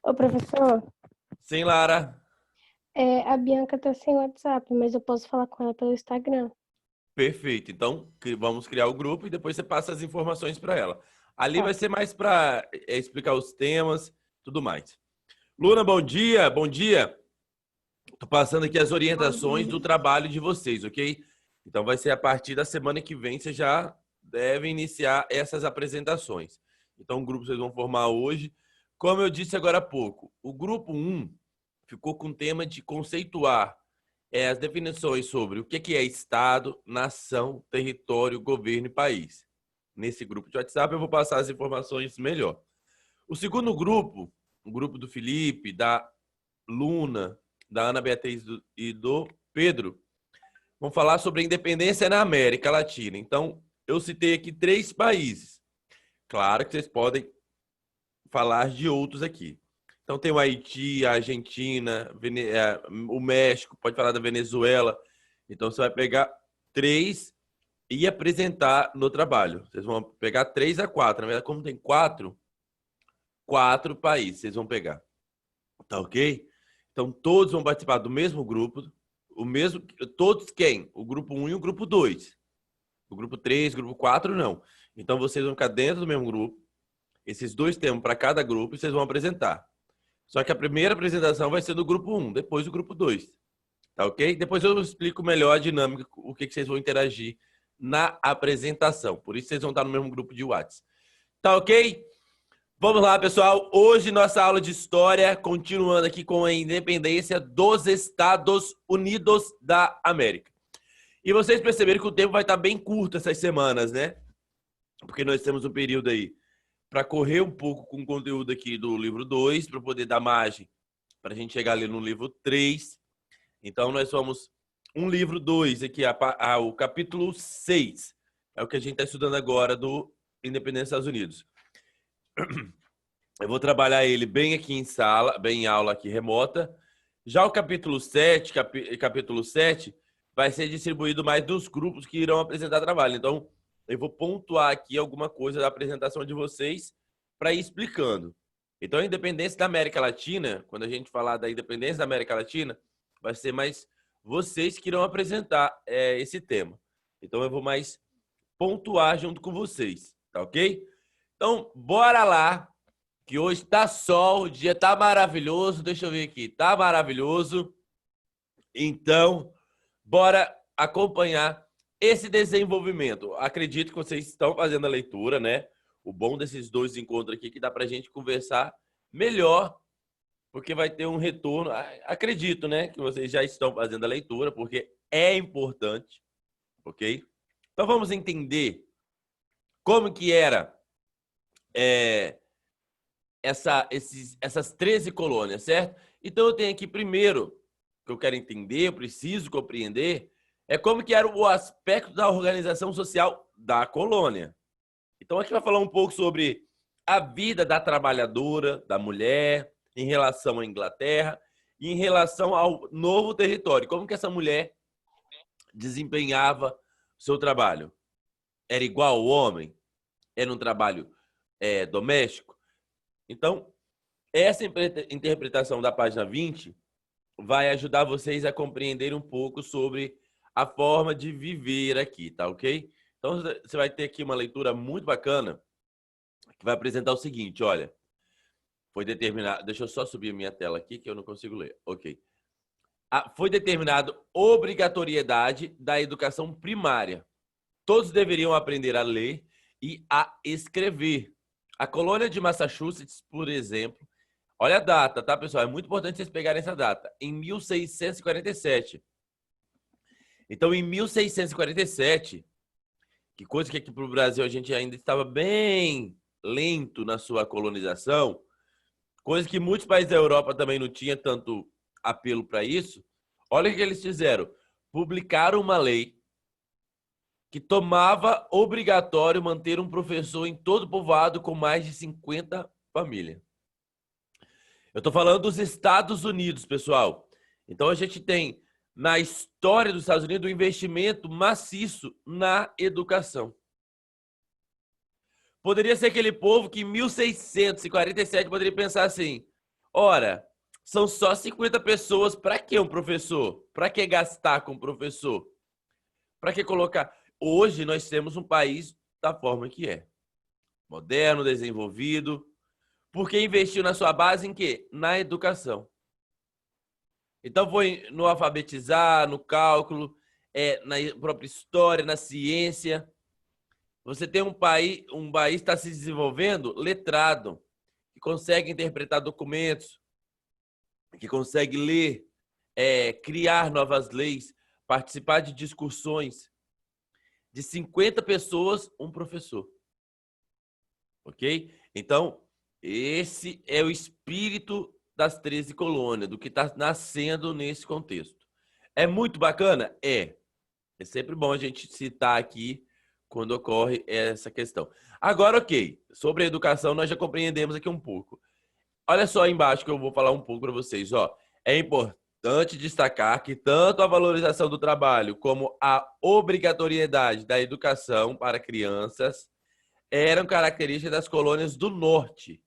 Ô, professor, Sim, Lara. a Bianca tá sem WhatsApp, mas eu posso falar com ela pelo Instagram. Perfeito. Então, vamos criar o grupo e depois você passa as informações para ela. Ali Tá. vai ser mais para explicar os temas, tudo mais. Luna, bom dia, bom dia. Tô passando aqui as Bom orientações do dia. trabalho de vocês, ok? Então, vai ser a partir da semana que vem, você já deve iniciar essas apresentações. Então, o grupo vocês vão formar hoje. Como eu disse agora há pouco, o grupo 1 ficou com o tema de conceituar as definições sobre o que é Estado, nação, território, governo e país. Nesse grupo de WhatsApp eu vou passar as informações melhor. O segundo grupo, o grupo do Felipe, da Luna, da Ana Beatriz e do Pedro, vão falar sobre a independência na América Latina. Então, eu citei aqui 3 países. Claro que vocês podem falar de outros aqui. Então tem o Haiti, a Argentina, o México, pode falar da Venezuela. Então você vai pegar 3 e apresentar no trabalho. Vocês vão pegar 3 a 4. Na verdade, como tem 4 países vocês vão pegar. Tá ok? Então todos vão participar do mesmo grupo. Todos quem? O grupo 1 e o grupo 2. O grupo 3, grupo 4, não. Então vocês vão ficar dentro do mesmo grupo. Esses 2 temas para cada grupo e vocês vão apresentar. Só que a primeira apresentação vai ser do grupo 1, depois do grupo 2. Tá ok? Depois eu explico melhor a dinâmica, o que vocês vão interagir na apresentação. Por isso vocês vão estar no mesmo grupo de WhatsApp. Tá ok? Vamos lá, pessoal. Hoje nossa aula de história, continuando aqui com a independência dos Estados Unidos da América. E vocês perceberam que o tempo vai estar bem curto essas semanas, né? Porque nós temos um período aí para correr um pouco com o conteúdo aqui do livro 2, para poder dar margem para a gente chegar ali no livro 3. Então, nós vamos um livro 2 aqui, o capítulo 6. É o que a gente está estudando agora do Independência dos Estados Unidos. Eu vou trabalhar ele bem aqui em sala, bem em aula aqui remota. Já o capítulo 7, capítulo 7 vai ser distribuído mais dos grupos que irão apresentar trabalho. Então, eu vou pontuar aqui alguma coisa da apresentação de vocês para ir explicando. Então, a independência da América Latina, quando a gente falar da independência da América Latina, vai ser mais vocês que irão apresentar esse tema. Então, eu vou mais pontuar junto com vocês, tá ok? Então, bora lá, que hoje tá sol, o dia tá maravilhoso. Deixa eu ver aqui, tá maravilhoso. Então, bora acompanhar esse desenvolvimento. Acredito que vocês estão fazendo a leitura, né? O bom desses 2 encontros aqui é que dá pra gente conversar melhor, porque vai ter um retorno. Acredito, né, que vocês já estão fazendo a leitura, porque é importante, ok? Então vamos entender como que era essas 13 colônias, certo? Então eu tenho aqui primeiro, que eu quero entender, eu preciso compreender, é como que era o aspecto da organização social da colônia. Então aqui vai falar um pouco sobre a vida da trabalhadora, da mulher, em relação à Inglaterra e em relação ao novo território. Como que essa mulher desempenhava o seu trabalho? Era igual ao homem? Era um trabalho doméstico? Então, essa interpretação da página 20 vai ajudar vocês a compreender um pouco sobre a forma de viver aqui, tá ok? Então, você vai ter aqui uma leitura muito bacana que vai apresentar o seguinte, olha, foi determinado, deixa eu só subir minha tela aqui que eu não consigo ler, ok. Foi determinado obrigatoriedade da educação primária. Todos deveriam aprender a ler e a escrever. A colônia de Massachusetts, por exemplo, olha a data, tá, pessoal? É muito importante vocês pegarem essa data. Em 1647. Então, em 1647, que coisa que aqui para o Brasil a gente ainda estava bem lento na sua colonização, coisa que muitos países da Europa também não tinha tanto apelo para isso. Olha o que eles fizeram. Publicaram uma lei que tomava obrigatório manter um professor em todo o povoado com mais de 50 famílias. Eu estou falando dos Estados Unidos, pessoal. Então, a gente tem, na história dos Estados Unidos, um investimento maciço na educação. Poderia ser aquele povo que em 1647 poderia pensar assim: ora, são só 50 pessoas, para que um professor? Para que gastar com professor? Para que colocar? Hoje nós temos um país da forma que é. Moderno, desenvolvido, porque investiu na sua base em quê? Na educação. Então foi no alfabetizar, no cálculo, na própria história, na ciência. Você tem um país está se desenvolvendo letrado, que consegue interpretar documentos, que consegue ler, criar novas leis, participar de discussões. De 50 pessoas, um professor. Ok? Então, esse é o espírito das 13 colônias, do que está nascendo nesse contexto. É muito bacana? É. É sempre bom a gente citar aqui quando ocorre essa questão. Agora, ok, sobre a educação nós já compreendemos aqui um pouco. Olha só aí embaixo que eu vou falar um pouco para vocês. Ó. É importante destacar que tanto a valorização do trabalho como a obrigatoriedade da educação para crianças eram características das colônias do norte,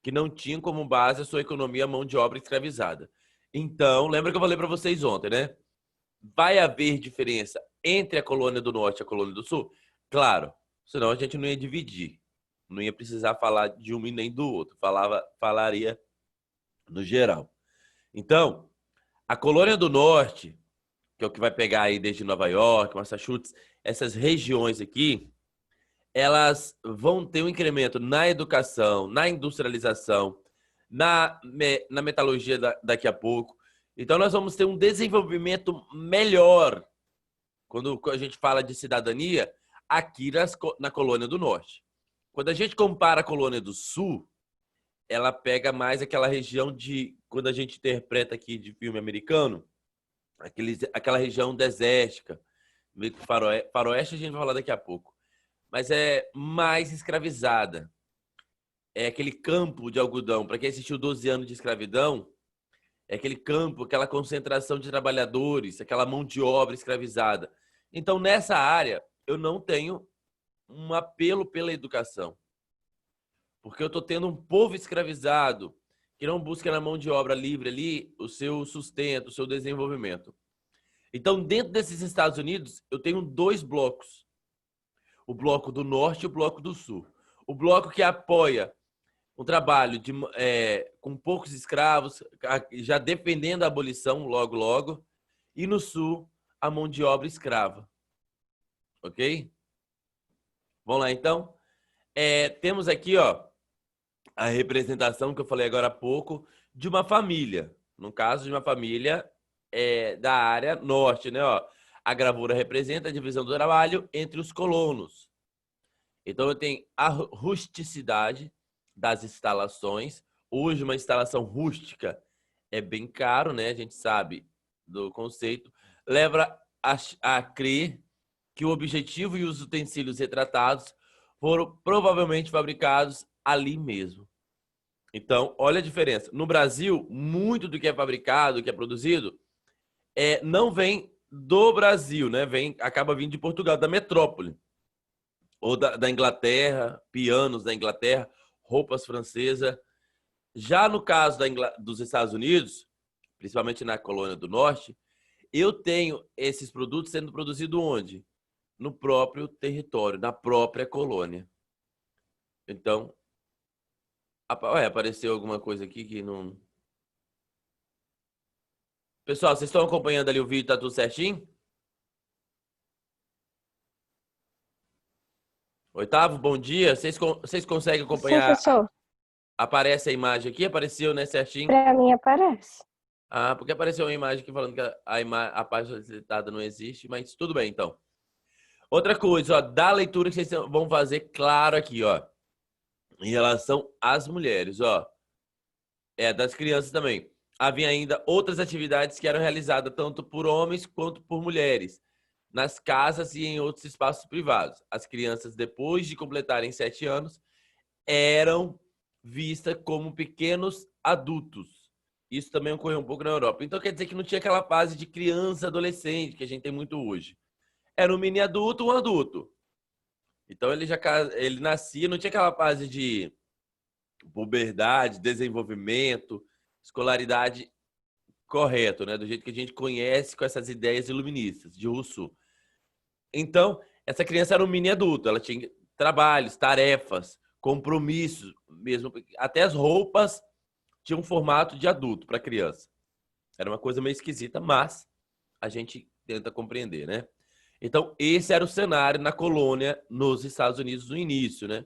que não tinham como base a sua economia a mão de obra escravizada. Então, lembra que eu falei para vocês ontem, né? Vai haver diferença entre a colônia do norte e a colônia do sul? Claro, senão a gente não ia dividir. Não ia precisar falar de um e nem do outro. Falaria no geral. Então, a colônia do norte, que é o que vai pegar aí desde Nova York, Massachusetts, essas regiões aqui, elas vão ter um incremento na educação, na industrialização, na metalurgia daqui a pouco. Então, nós vamos ter um desenvolvimento melhor quando a gente fala de cidadania aqui na colônia do norte. Quando a gente compara a colônia do sul, ela pega mais aquela região de, quando a gente interpreta aqui de filme americano, aquela região desértica, faroeste a gente vai falar daqui a pouco, mas é mais escravizada. É aquele campo de algodão. Para quem assistiu 12 anos de escravidão, é aquele campo, aquela concentração de trabalhadores, aquela mão de obra escravizada. Então, nessa área, eu não tenho um apelo pela educação. Porque eu estou tendo um povo escravizado que não busca na mão de obra livre ali o seu sustento, o seu desenvolvimento. Então, dentro desses Estados Unidos, eu tenho dois blocos. O bloco do norte e o bloco do sul. O bloco que apoia um trabalho com poucos escravos, já defendendo a abolição logo, logo. E no sul, a mão de obra escrava. Ok? Vamos lá, então. Temos aqui, ó, a representação que eu falei agora há pouco de uma família. No caso de uma família da área norte, né? Ó. A gravura representa a divisão do trabalho entre os colonos. Então, eu tenho a rusticidade das instalações. Hoje, uma instalação rústica é bem caro, né? A gente sabe do conceito. Leva a crer que o objetivo e os utensílios retratados foram provavelmente fabricados ali mesmo. Então, olha a diferença. No Brasil, muito do que é fabricado, que é produzido, não vem do Brasil, né? Acaba vindo de Portugal, da metrópole. Ou da Inglaterra, pianos da Inglaterra, roupas francesas. Já no caso dos Estados Unidos, principalmente na colônia do norte, eu tenho esses produtos sendo produzidos onde? No próprio território, na própria colônia. Então, apareceu alguma coisa aqui que não... Pessoal, vocês estão acompanhando ali o vídeo? Tá tudo certinho? Oitavo, bom dia. Vocês conseguem Sim, acompanhar? professor. Aparece a imagem aqui? Apareceu, né, certinho? Para mim aparece. Ah, porque apareceu uma imagem aqui falando que a página solicitada não existe, mas tudo bem, então. Outra coisa, ó, da leitura que vocês vão fazer claro aqui, ó, em relação às mulheres, ó, das crianças também. Havia ainda outras atividades que eram realizadas tanto por homens quanto por mulheres, nas casas e em outros espaços privados. As crianças, depois de completarem 7 anos, eram vistas como pequenos adultos. Isso também ocorreu um pouco na Europa. Então, quer dizer que não tinha aquela fase de criança, adolescente, que a gente tem muito hoje. Era um mini adulto, um adulto. Então ele nascia, não tinha aquela fase de puberdade, desenvolvimento, escolaridade correto, né? Do jeito que a gente conhece com essas ideias iluministas de Rousseau. Então, essa criança era um mini adulto, ela tinha trabalhos, tarefas, compromissos, mesmo até as roupas tinham um formato de adulto para criança. Era uma coisa meio esquisita, mas a gente tenta compreender, né? Então, esse era o cenário na colônia nos Estados Unidos no início, né?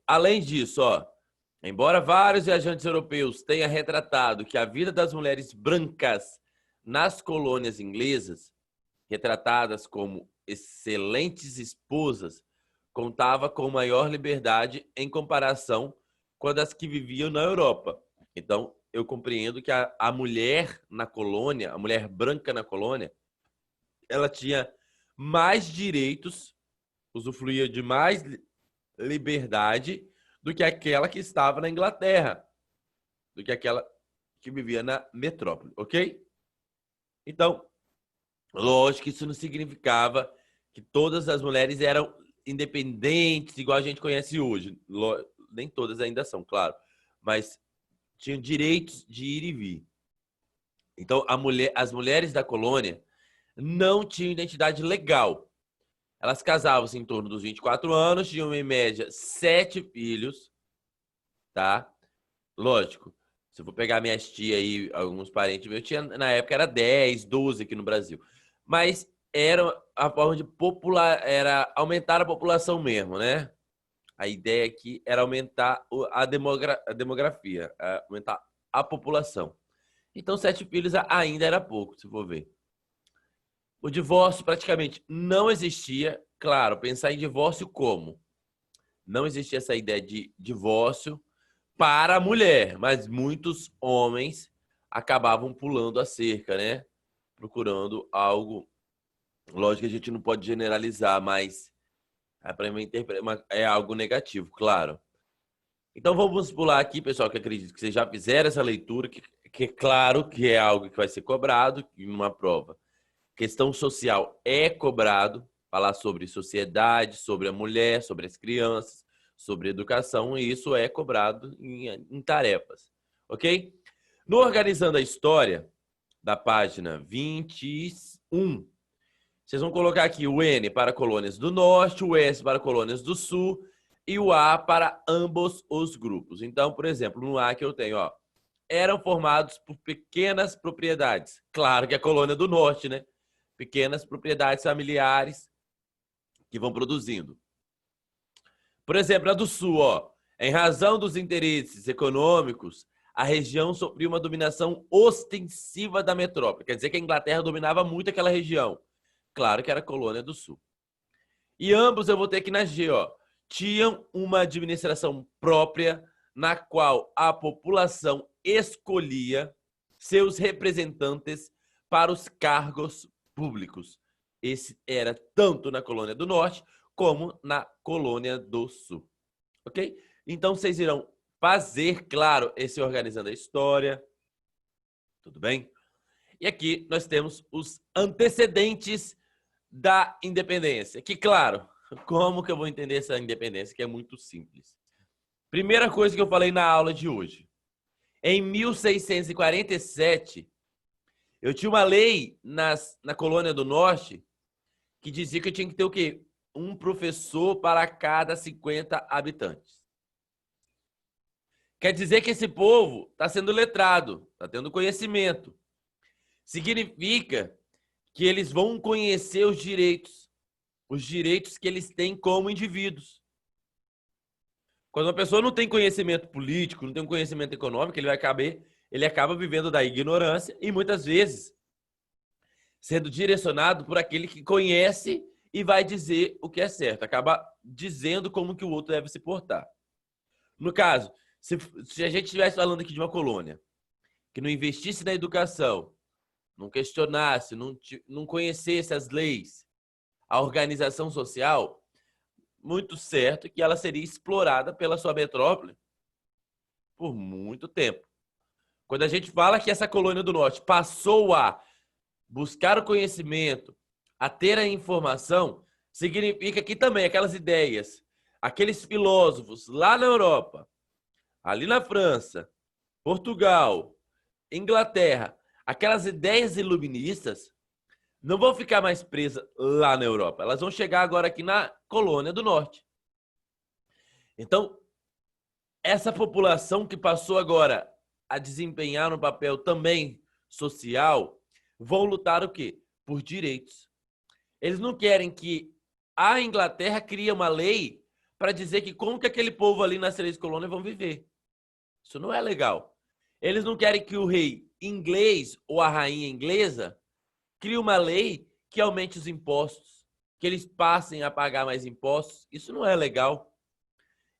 Além disso, ó, embora vários viajantes europeus tenham retratado que a vida das mulheres brancas nas colônias inglesas, retratadas como excelentes esposas, contava com maior liberdade em comparação com as que viviam na Europa. Então, eu compreendo que a mulher na colônia, a mulher branca na colônia, ela tinha mais direitos, usufruía de mais liberdade do que aquela que estava na Inglaterra, do que aquela que vivia na metrópole, ok? Então, lógico que isso não significava que todas as mulheres eram independentes, igual a gente conhece hoje. Nem todas ainda são, claro, mas tinham direitos de ir e vir. Então, as mulheres da colônia não tinham identidade legal. Elas casavam-se em torno dos 24 anos, tinham em média 7 filhos, tá? Lógico, se eu for pegar minhas tias aí, alguns parentes meus, na época era 10, 12 aqui no Brasil. Mas era a forma de era aumentar a população mesmo, né? A ideia aqui era aumentar a demografia, aumentar a população. Então, 7 filhos ainda era pouco, se for ver. O divórcio praticamente não existia. Claro, pensar em divórcio como? Não existia essa ideia de divórcio para a mulher, mas muitos homens acabavam pulando a cerca, né? Procurando algo. Lógico que a gente não pode generalizar, mas é algo negativo, claro. Então vamos pular aqui, pessoal, que acredito que vocês já fizeram essa leitura, que é claro que é algo que vai ser cobrado em uma prova. Questão social é cobrado, falar sobre sociedade, sobre a mulher, sobre as crianças, sobre educação, e isso é cobrado em tarefas, ok? No Organizando a História, da página 21, vocês vão colocar aqui o N para colônias do Norte, o S para colônias do Sul e o A para ambos os grupos. Então, por exemplo, no A que eu tenho, ó, eram formados por pequenas propriedades. Claro que é a colônia do Norte, né? Pequenas propriedades familiares que vão produzindo. Por exemplo, a do Sul, ó, em razão dos interesses econômicos, a região sofreu uma dominação ostensiva da metrópole. Quer dizer que a Inglaterra dominava muito aquela região. Claro que era a colônia do Sul. E ambos, eu vou ter aqui na G, ó, tinham uma administração própria na qual a população escolhia seus representantes para os cargos públicos. Esse era tanto na colônia do Norte como na colônia do Sul. Ok? Então, vocês irão fazer, claro, esse Organizando a História. Tudo bem? E aqui nós temos os antecedentes da independência. Que, claro, como que eu vou entender essa independência? Que é muito simples. Primeira coisa que eu falei na aula de hoje. Em 1647, eu tinha uma lei na colônia do Norte que dizia que eu tinha que ter o quê? Um professor para cada 50 habitantes. Quer dizer que esse povo está sendo letrado, está tendo conhecimento. Significa que eles vão conhecer os direitos que eles têm como indivíduos. Quando uma pessoa não tem conhecimento político, não tem conhecimento econômico, ele acaba vivendo da ignorância e muitas vezes sendo direcionado por aquele que conhece e vai dizer o que é certo. Acaba dizendo como que o outro deve se portar. No caso, se a gente estivesse falando aqui de uma colônia que não investisse na educação, não questionasse, não conhecesse as leis, a organização social, muito certo que ela seria explorada pela sua metrópole por muito tempo. Quando a gente fala que essa colônia do Norte passou a buscar o conhecimento, a ter a informação, significa que também aquelas ideias, aqueles filósofos lá na Europa, ali na França, Portugal, Inglaterra, aquelas ideias iluministas não vão ficar mais presas lá na Europa. Elas vão chegar agora aqui na colônia do norte. Então, essa população que passou agora a desempenhar um papel também social, vão lutar o quê? Por direitos. Eles não querem que a Inglaterra crie uma lei para dizer que como que aquele povo ali nas 3 colônias vão viver. Isso não é legal. Eles não querem que o rei inglês ou a rainha inglesa crie uma lei que aumente os impostos, que eles passem a pagar mais impostos. Isso não é legal.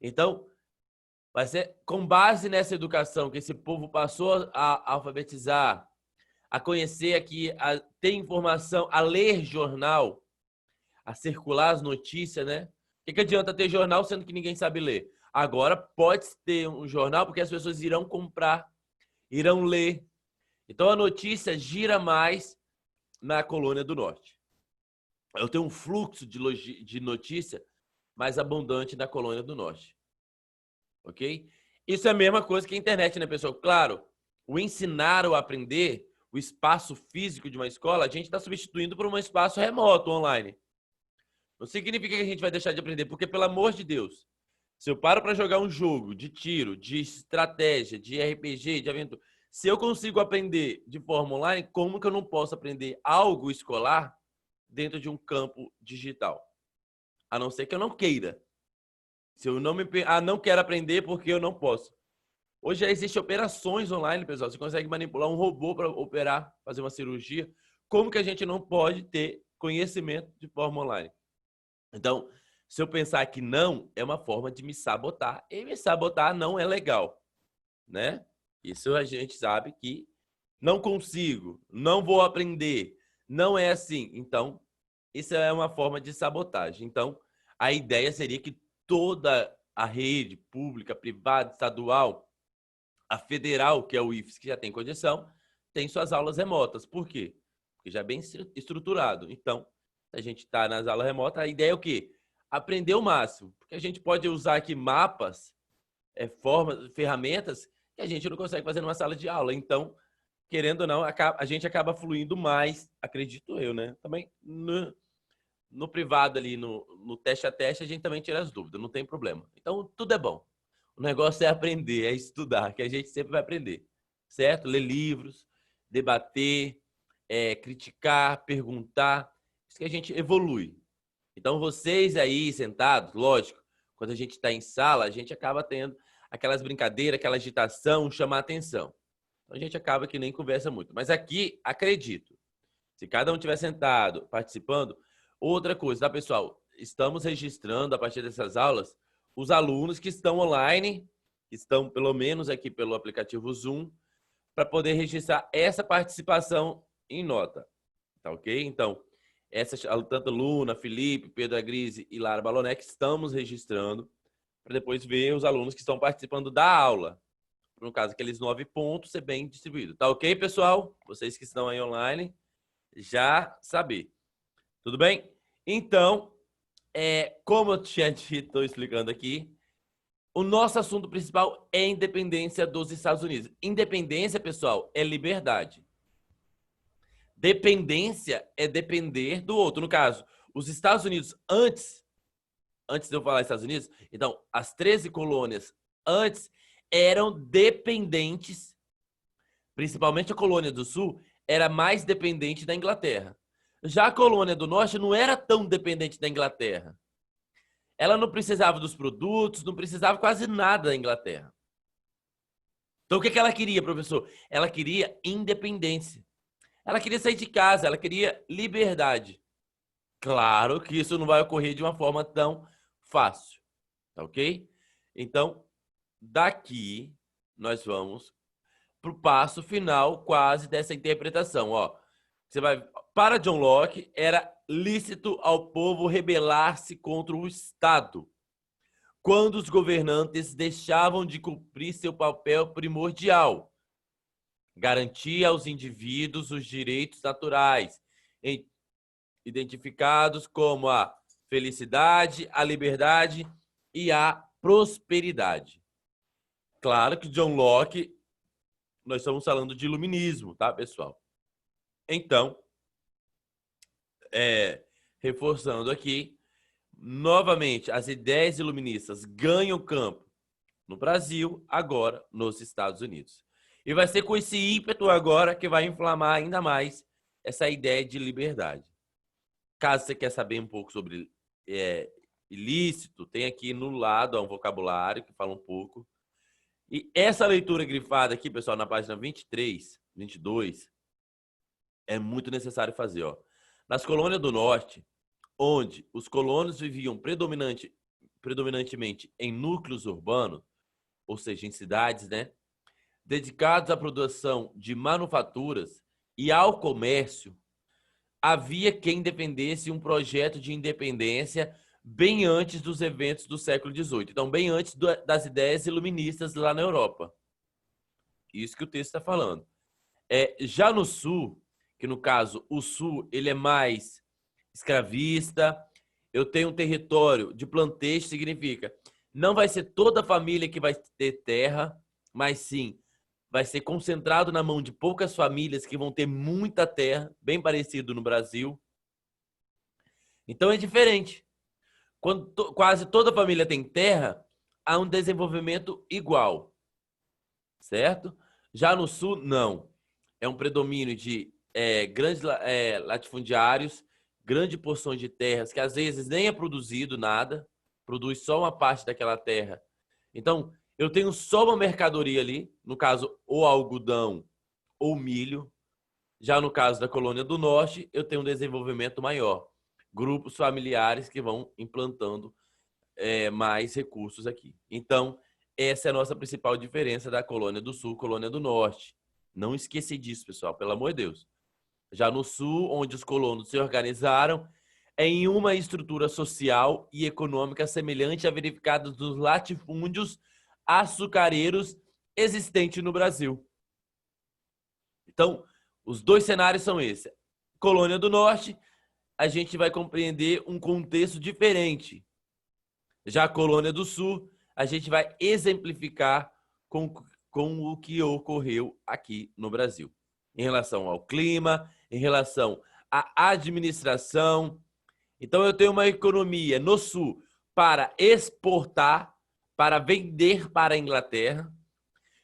Então, vai ser com base nessa educação que esse povo passou a alfabetizar, a conhecer aqui, a ter informação, a ler jornal, a circular as notícias, né? O que adianta ter jornal sendo que ninguém sabe ler? Agora pode ter um jornal porque as pessoas irão comprar, irão ler. Então a notícia gira mais na colônia do norte. Eu tenho um fluxo de notícia mais abundante na colônia do norte. Ok? Isso é a mesma coisa que a internet, né, pessoal? Claro, o ensinar ou aprender, o espaço físico de uma escola, a gente está substituindo por um espaço remoto, online. Não significa que a gente vai deixar de aprender, porque, pelo amor de Deus, se eu paro para jogar um jogo de tiro, de estratégia, de RPG, de aventura, se eu consigo aprender de forma online, como que eu não posso aprender algo escolar dentro de um campo digital? A não ser que eu não queira. Se eu não quero aprender porque eu não posso. Hoje já existem operações online, pessoal. Você consegue manipular um robô para operar, fazer uma cirurgia. Como que a gente não pode ter conhecimento de forma online? Então, se eu pensar que não, é uma forma de me sabotar. E me sabotar não é legal, né? Isso a gente sabe que não consigo, não vou aprender, não é assim. Então, isso é uma forma de sabotagem. Então, a ideia seria que toda a rede pública, privada, estadual, a federal, que é o IFES, que já tem condição, tem suas aulas remotas. Por quê? Porque já é bem estruturado. Então, se a gente está nas aulas remotas, a ideia é o quê? Aprender o máximo. Porque a gente pode usar aqui mapas, formas, ferramentas que a gente não consegue fazer numa sala de aula. Então, querendo ou não, a gente acaba fluindo mais, acredito eu, né? Também no privado ali, no teste a teste, a gente também tira as dúvidas, não tem problema. Então, tudo é bom. O negócio é aprender, é estudar, que a gente sempre vai aprender, certo? Ler livros, debater, criticar, perguntar, isso que a gente evolui. Então, vocês aí sentados, lógico, quando a gente está em sala, a gente acaba tendo aquelas brincadeiras, aquela agitação, chamar atenção. Então, a gente acaba que nem conversa muito. Mas aqui, acredito, se cada um estiver sentado, participando, outra coisa, tá, pessoal? Estamos registrando, a partir dessas aulas, os alunos que estão online, que estão pelo menos aqui pelo aplicativo Zoom, para poder registrar essa participação em nota. Tá ok? Então, tanto Luna, Felipe, Pedro Agrise e Lara Balonec, estamos registrando para depois ver os alunos que estão participando da aula. No caso, aqueles 9 pontos ser bem distribuído. Tá ok, pessoal? Vocês que estão aí online, já saber. Tudo bem? Então, como eu tinha dito, estou explicando aqui, o nosso assunto principal é a independência dos Estados Unidos. Independência, pessoal, é liberdade. Dependência é depender do outro. No caso, os Estados Unidos, antes de eu falar Estados Unidos, então, as 13 colônias antes eram dependentes, principalmente a colônia do Sul, era mais dependente da Inglaterra. Já a colônia do Norte não era tão dependente da Inglaterra. Ela não precisava dos produtos, não precisava quase nada da Inglaterra. Então, o que ela queria, professor? Ela queria independência. Ela queria sair de casa, ela queria liberdade. Claro que isso não vai ocorrer de uma forma tão fácil, tá ok? Então, daqui, nós vamos para o passo final quase dessa interpretação. Ó, você vai... Para John Locke, era lícito ao povo rebelar-se contra o Estado, quando os governantes deixavam de cumprir seu papel primordial, garantir aos indivíduos os direitos naturais, identificados como a felicidade, a liberdade e a prosperidade. Claro que John Locke, nós estamos falando de iluminismo, tá, pessoal? Então, reforçando aqui, novamente, as ideias iluministas ganham campo no Brasil, agora nos Estados Unidos. E vai ser com esse ímpeto agora que vai inflamar ainda mais essa ideia de liberdade. Caso você quer saber um pouco sobre ilícito, tem aqui no lado um vocabulário que fala um pouco. E essa leitura grifada aqui, pessoal, na página 23, 22, é muito necessário fazer. Ó. Nas colônias do norte, onde os colonos viviam predominantemente em núcleos urbanos, ou seja, em cidades, né, dedicados à produção de manufaturas e ao comércio, havia quem defendesse um projeto de independência bem antes dos eventos do século XVIII. Então, bem antes das ideias iluministas lá na Europa. Isso que o texto está falando. Já no Sul, que no caso, o Sul, ele é mais escravista, eu tenho um território de plantation, significa, não vai ser toda a família que vai ter terra, mas sim, vai ser concentrado na mão de poucas famílias que vão ter muita terra, bem parecido no Brasil. Então é diferente. Quando quase toda a família tem terra, há um desenvolvimento igual, certo? Já no Sul, não. É um predomínio de grandes latifundiários, grande porção de terras, que às vezes nem é produzido nada, produz só uma parte daquela terra. Então, eu tenho só uma mercadoria ali, no caso, ou algodão ou milho. Já no caso da Colônia do Norte, eu tenho um desenvolvimento maior. Grupos familiares que vão implantando mais recursos aqui. Então, essa é a nossa principal diferença da Colônia do Sul, Colônia do Norte. Não esqueça disso, pessoal, pelo amor de Deus. Já no Sul, onde os colonos se organizaram em uma estrutura social e econômica semelhante à verificada dos latifúndios açucareiros existentes no Brasil. Então, os dois cenários são esses. Colônia do Norte, a gente vai compreender um contexto diferente. Já a Colônia do Sul, a gente vai exemplificar com o que ocorreu aqui no Brasil. Em relação ao clima, em relação à administração. Então, eu tenho uma economia no Sul para exportar, para vender para a Inglaterra.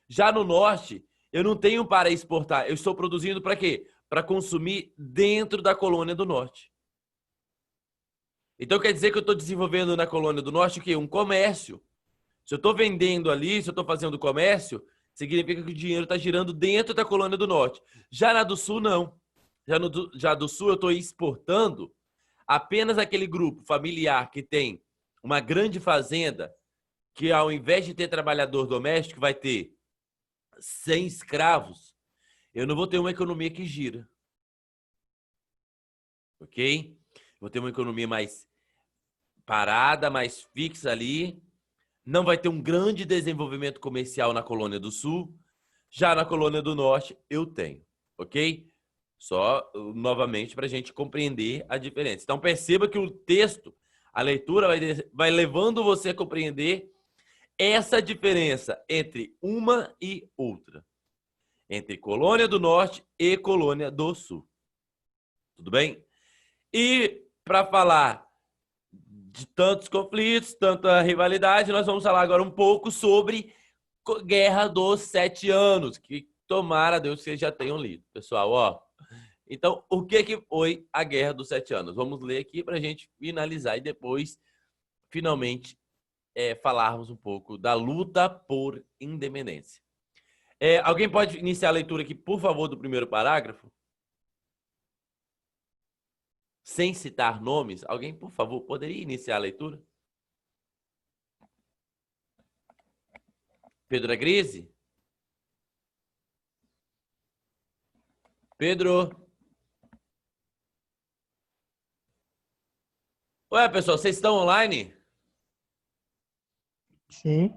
Já no Norte, eu não tenho para exportar. Eu estou produzindo para quê? Para consumir dentro da Colônia do Norte. Então, quer dizer que eu estou desenvolvendo na Colônia do Norte o quê? Um comércio. Se eu estou vendendo ali, se eu estou fazendo comércio, significa que o dinheiro está girando dentro da Colônia do Norte. Já na do Sul, não. Já do Sul, eu estou exportando apenas aquele grupo familiar que tem uma grande fazenda, que ao invés de ter trabalhador doméstico, vai ter 100 escravos. Eu não vou ter uma economia que gira. Ok? Vou ter uma economia mais parada, mais fixa ali. Não vai ter um grande desenvolvimento comercial na Colônia do Sul. Já na Colônia do Norte, eu tenho. Ok? Só, novamente, para a gente compreender a diferença. Então, perceba que o texto, a leitura, vai levando você a compreender essa diferença entre uma e outra. Entre Colônia do Norte e Colônia do Sul. Tudo bem? E para falar de tantos conflitos, tanta rivalidade, nós vamos falar agora um pouco sobre Guerra dos 7 Anos, que tomara Deus que vocês já tenham lido. Pessoal, ó. Então, o que foi a Guerra dos 7 Anos? Vamos ler aqui para a gente finalizar e depois, finalmente, falarmos um pouco da luta por independência. Alguém pode iniciar a leitura aqui, por favor, do primeiro parágrafo? Sem citar nomes. Alguém, por favor, poderia iniciar a leitura? Pedro Agrise? Pedro? Ué, pessoal, vocês estão online? Sim.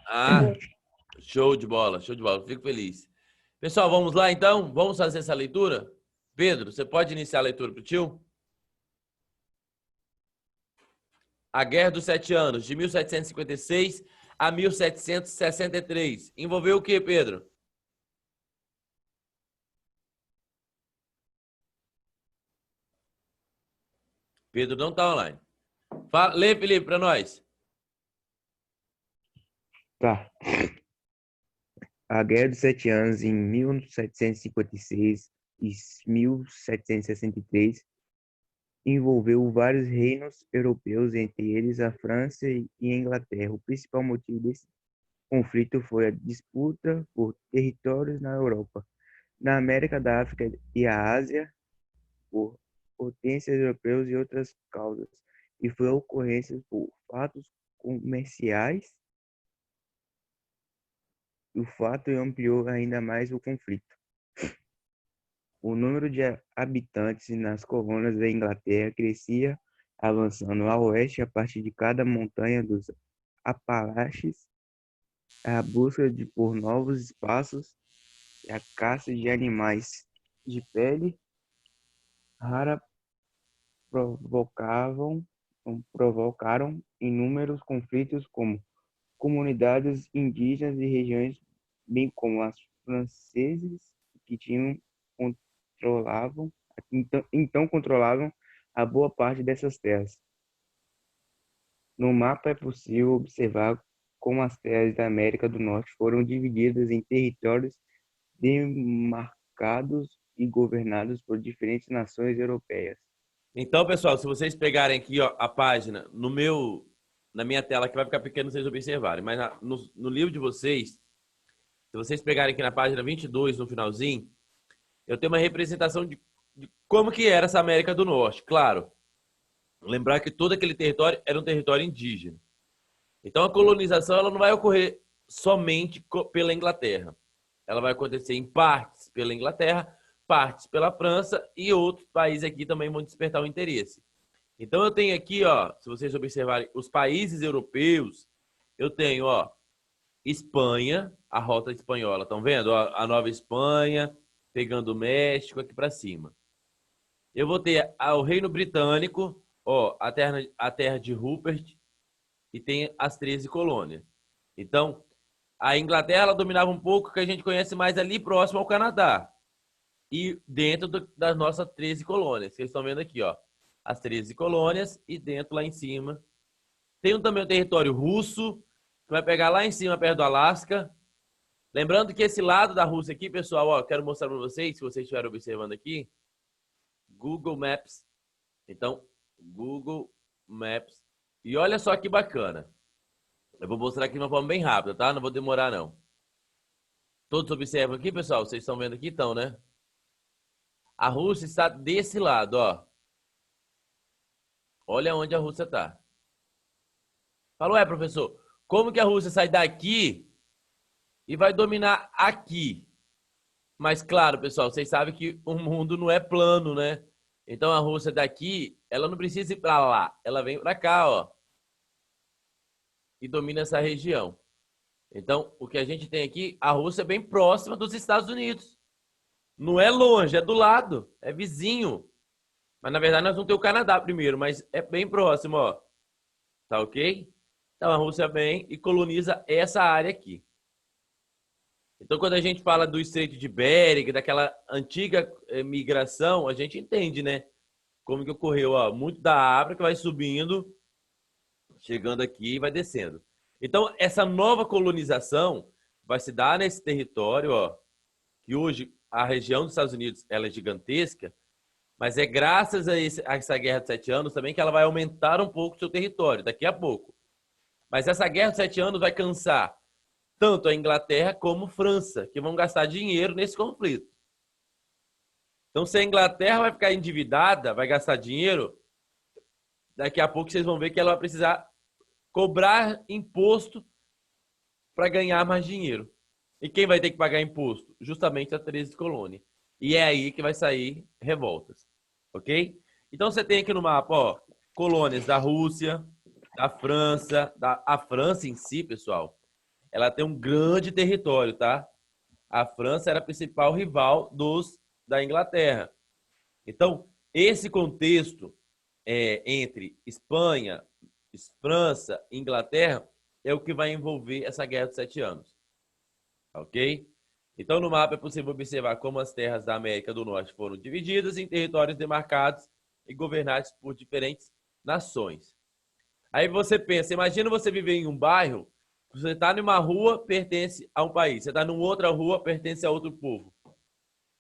Ah, show de bola, show de bola. Fico feliz. Pessoal, vamos lá então? Vamos fazer essa leitura? Pedro, você pode iniciar a leitura para o tio? A Guerra dos Sete Anos, de 1756 a 1763. Envolveu o quê, Pedro? Pedro não está online. Fala, lê, Felipe, para nós. Tá. A Guerra dos Sete Anos, em 1756 e 1763, envolveu vários reinos europeus, entre eles a França e a Inglaterra. O principal motivo desse conflito foi a disputa por territórios na Europa, na América da África e a Ásia, por potências europeias e outras causas, e foi a ocorrência por fatos comerciais. O fato ampliou ainda mais o conflito. O número de habitantes nas colônias da Inglaterra crescia, avançando a oeste a partir de cada montanha dos Apalaches, a busca por novos espaços e a caça de animais de pele rara provocaram inúmeros conflitos como comunidades indígenas e regiões, bem como as franceses que controlavam a boa parte dessas terras. No mapa é possível observar como as terras da América do Norte foram divididas em territórios demarcados e governados por diferentes nações europeias. Então, pessoal, se vocês pegarem aqui ó, a página na minha tela, que vai ficar pequeno vocês observarem, mas no livro de vocês, se vocês pegarem aqui na página 22, no finalzinho, eu tenho uma representação de como que era essa América do Norte. Claro, lembrar que todo aquele território era um território indígena. Então, a colonização ela não vai ocorrer somente pela Inglaterra. Ela vai acontecer em partes pela Inglaterra, partes pela França e outros países aqui também vão despertar o interesse. Então, eu tenho aqui, ó, se vocês observarem, os países europeus, eu tenho, ó, Espanha, a rota espanhola, estão vendo? Ó, a Nova Espanha, pegando o México aqui para cima. Eu vou ter o Reino Britânico, ó, a terra de Rupert, e tem as 13 colônias. Então, a Inglaterra ela dominava um pouco, que a gente conhece mais ali próximo ao Canadá. E dentro das nossas 13 colônias. Vocês estão vendo aqui, ó. As 13 colônias e dentro lá em cima. Tem também o território russo, que vai pegar lá em cima, perto do Alasca. Lembrando que esse lado da Rússia aqui, pessoal, ó, quero mostrar para vocês, se vocês estiverem observando aqui, Google Maps. Então, Google Maps. E olha só que bacana. Eu vou mostrar aqui de uma forma bem rápida, tá? Não vou demorar, não. Todos observam aqui, pessoal? Vocês estão vendo aqui, então, né? A Rússia está desse lado, ó. Olha onde a Rússia está. Falou, professor, como que a Rússia sai daqui e vai dominar aqui? Mas, claro, pessoal, vocês sabem que o mundo não é plano, né? Então, a Rússia daqui, ela não precisa ir para lá. Ela vem para cá, ó. E domina essa região. Então, o que a gente tem aqui, a Rússia é bem próxima dos Estados Unidos. Não é longe, é do lado, é vizinho. Mas, na verdade, nós vamos ter o Canadá primeiro, mas é bem próximo, ó. Tá ok? Então, a Rússia vem e coloniza essa área aqui. Então, quando a gente fala do Estreito de Bering, daquela antiga migração, a gente entende, né? Como que ocorreu, ó. Muito da África vai subindo, chegando aqui e vai descendo. Então, essa nova colonização vai se dar nesse território, ó, que hoje a região dos Estados Unidos ela é gigantesca, mas é graças a essa Guerra de 7 anos também que ela vai aumentar um pouco o seu território, daqui a pouco. Mas essa Guerra de 7 anos vai cansar tanto a Inglaterra como a França, que vão gastar dinheiro nesse conflito. Então, se a Inglaterra vai ficar endividada, vai gastar dinheiro, daqui a pouco vocês vão ver que ela vai precisar cobrar imposto para ganhar mais dinheiro. E quem vai ter que pagar imposto? Justamente a 13 colônias. E é aí que vai sair revoltas. Ok? Então você tem aqui no mapa, ó, colônias da Rússia, da França, a França em si, pessoal, ela tem um grande território, tá? A França era a principal rival da Inglaterra. Então, esse contexto entre Espanha, França, Inglaterra, é o que vai envolver essa guerra dos 7 anos. Ok? Então, no mapa é possível observar como as terras da América do Norte foram divididas em territórios demarcados e governados por diferentes nações. Aí você pensa, imagina você viver em um bairro, você está numa rua, pertence a um país. Você está numa outra rua, pertence a outro povo.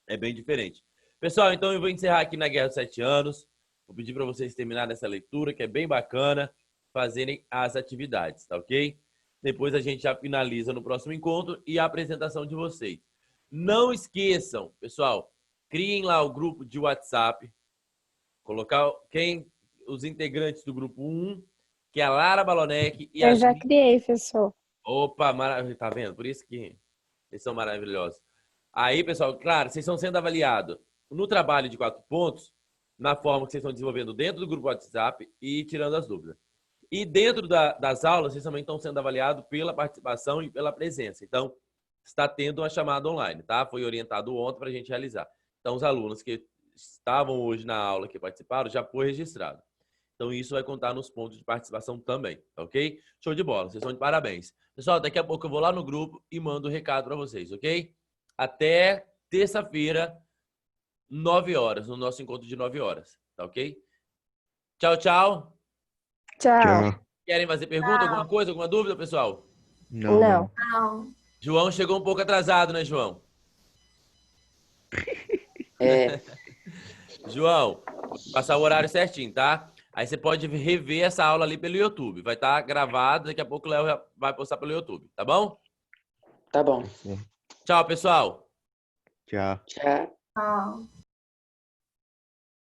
É bem diferente. Pessoal, então eu vou encerrar aqui na Guerra dos 7 Anos. Vou pedir para vocês terminarem essa leitura, que é bem bacana, fazerem as atividades, tá ok? Depois a gente já finaliza no próximo encontro e a apresentação de vocês. Não esqueçam, pessoal, criem lá o grupo de WhatsApp. Colocar os integrantes do grupo 1, que é a Lara Balonec e a Eu já criei, professor. Opa, maravilha, tá vendo? Por isso que eles são maravilhosos. Aí, pessoal, claro, vocês estão sendo avaliados no trabalho de 4 pontos, na forma que vocês estão desenvolvendo dentro do grupo WhatsApp e tirando as dúvidas. E dentro das aulas, vocês também estão sendo avaliados pela participação e pela presença. Então, está tendo uma chamada online, tá? Foi orientado ontem para a gente realizar. Então, os alunos que estavam hoje na aula, que participaram, já foi registrado. Então, isso vai contar nos pontos de participação também, ok? Show de bola, vocês estão de parabéns. Pessoal, daqui a pouco eu vou lá no grupo e mando o recado para vocês, ok? Até terça-feira, 9 horas, no nosso encontro de 9 horas, tá ok? Tchau, tchau. Tchau. Querem fazer pergunta, alguma coisa, alguma dúvida, pessoal? Não. João chegou um pouco atrasado, né, João? João, passar o horário certinho, tá? Aí você pode rever essa aula ali pelo YouTube. Vai estar gravado, daqui a pouco o Léo vai postar pelo YouTube, tá bom? Tá bom. Tchau, pessoal. Tchau. Tchau. Tchau.